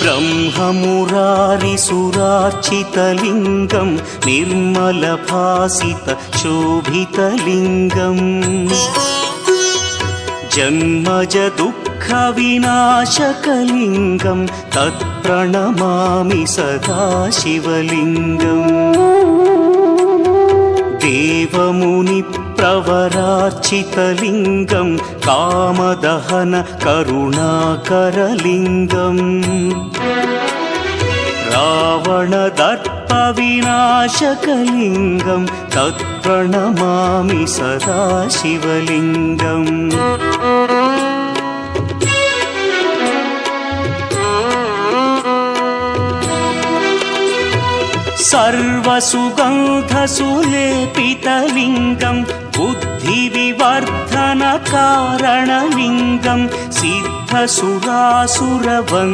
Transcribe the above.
ब्रह्ममुरारिसुरार्चितलिङ्गं निर्मलभासितशोभितलिङ्गम् जन्मजदुःखविनाशकलिङ्गं तत्प्रणमामि सदा शिवलिङ्गम् देवमुनिप्रवरार्चितलिङ्गं कामदहन करुणाकरलिङ्गम् रावणदर्पविनाशकलिङ्गं तत्प्रणमामि सदा शिवलिङ्गम् सर्वसुगन्धसुलेपितलिङ्गं बुद्धिविवर्धनकारणलिङ्गं सिद्धसुरासुरवन्द्यलिङ्गम्